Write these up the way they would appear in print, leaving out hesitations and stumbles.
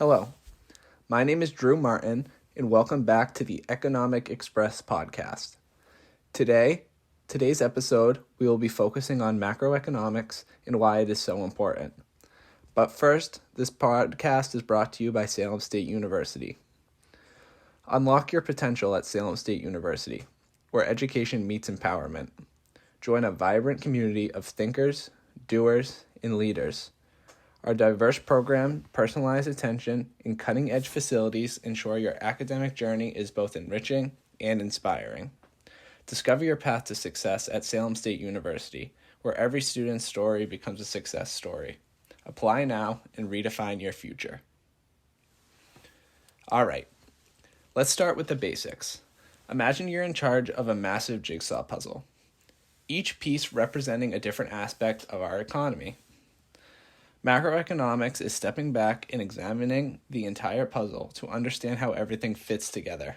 Hello, my name is Drew Martin, and welcome back to the Economic Express podcast. Today's episode, we will be focusing on macroeconomics and why it is so important. But first, this podcast is brought to you by Salem State University. Unlock your potential at Salem State University, where education meets empowerment. Join a vibrant community of thinkers, doers, and leaders. Our diverse program, personalized attention, and cutting-edge facilities ensure your academic journey is both enriching and inspiring. Discover your path to success at Salem State University, where every student's story becomes a success story. Apply now and redefine your future. All right, let's start with the basics. Imagine you're in charge of a massive jigsaw puzzle, each piece representing a different aspect of our economy. Macroeconomics is stepping back and examining the entire puzzle to understand how everything fits together.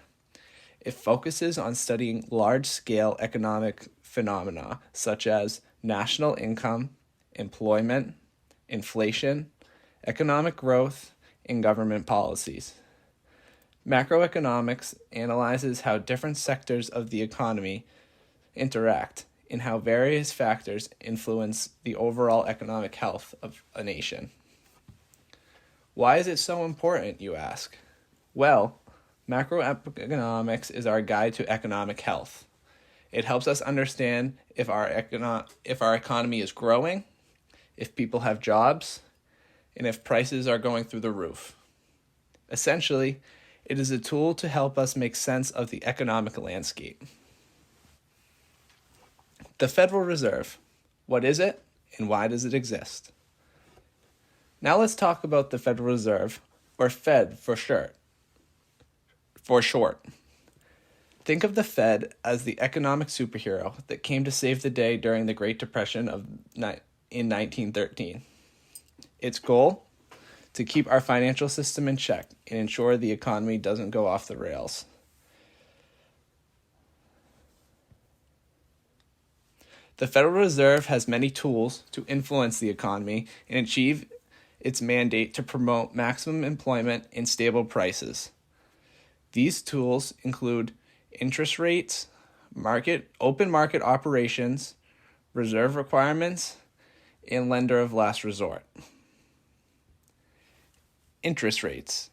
It focuses on studying large-scale economic phenomena such as national income, employment, inflation, economic growth, and government policies. Macroeconomics analyzes how different sectors of the economy interact and how various factors influence the overall economic health of a nation. Why is it so important, you ask? Well, macroeconomics is our guide to economic health. It helps us understand if our economy is growing, if people have jobs, and if prices are going through the roof. Essentially, it is a tool to help us make sense of the economic landscape. The Federal Reserve. What is it, and why does it exist? Now let's talk about the Federal Reserve, or Fed for short. Think of the Fed as the economic superhero that came to save the day during the Great Depression in 1913. Its goal? To keep our financial system in check and ensure the economy doesn't go off the rails. The Federal Reserve has many tools to influence the economy and achieve its mandate to promote maximum employment and stable prices. These tools include interest rates, open market operations, reserve requirements, and lender of last resort. Interest rates.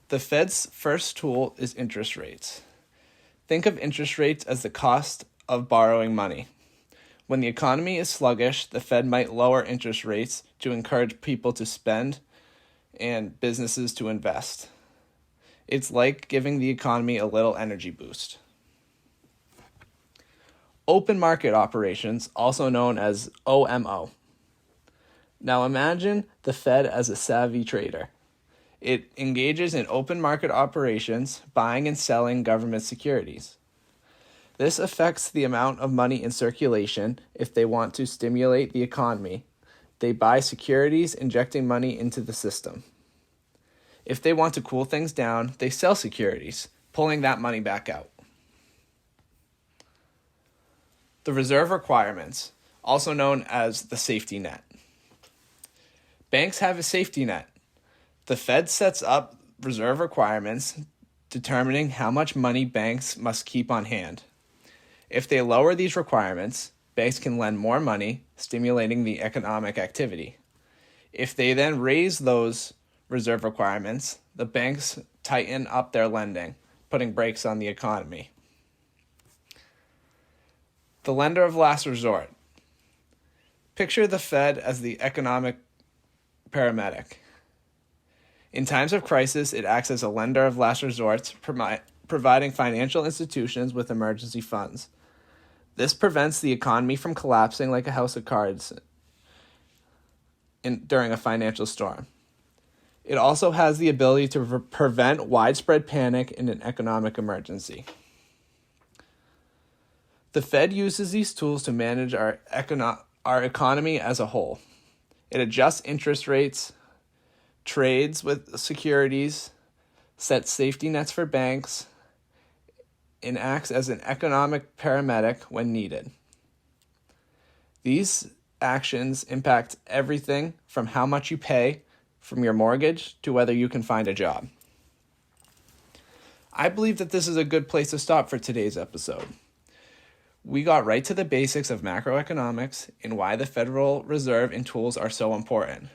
The Fed's first tool is interest rates. Think of interest rates as the cost of borrowing money. When the economy is sluggish, the Fed might lower interest rates to encourage people to spend and businesses to invest. It's like giving the economy a little energy boost. Open market operations, also known as OMO. Now imagine the Fed as a savvy trader. It engages in open market operations, buying and selling government securities. This affects the amount of money in circulation. If they want to stimulate the economy, they buy securities, injecting money into the system. If they want to cool things down, they sell securities, pulling that money back out. The reserve requirements, also known as the safety net. Banks have a safety net. The Fed sets up reserve requirements, determining how much money banks must keep on hand. If they lower these requirements, banks can lend more money, stimulating the economic activity. If they then raise those reserve requirements, the banks tighten up their lending, putting brakes on the economy. The lender of last resort. Picture the Fed as the economic paramedic. In times of crisis, it acts as a lender of last resort, providing financial institutions with emergency funds. This prevents the economy from collapsing like a house of cards during a financial storm. It also has the ability to prevent widespread panic in an economic emergency. The Fed uses these tools to manage our economy as a whole. It adjusts interest rates, trades with securities, sets safety nets for banks, and acts as an economic paramedic when needed. These actions impact everything from how much you pay from your mortgage to whether you can find a job. I believe that this is a good place to stop for today's episode. We got right to the basics of macroeconomics and why the Federal Reserve and tools are so important.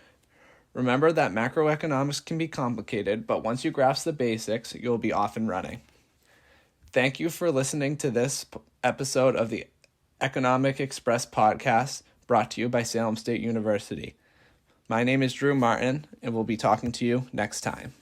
Remember that macroeconomics can be complicated, but once you grasp the basics, you'll be off and running. Thank you for listening to this episode of the Economic Express podcast brought to you by Salem State University. My name is Drew Martin, and we'll be talking to you next time.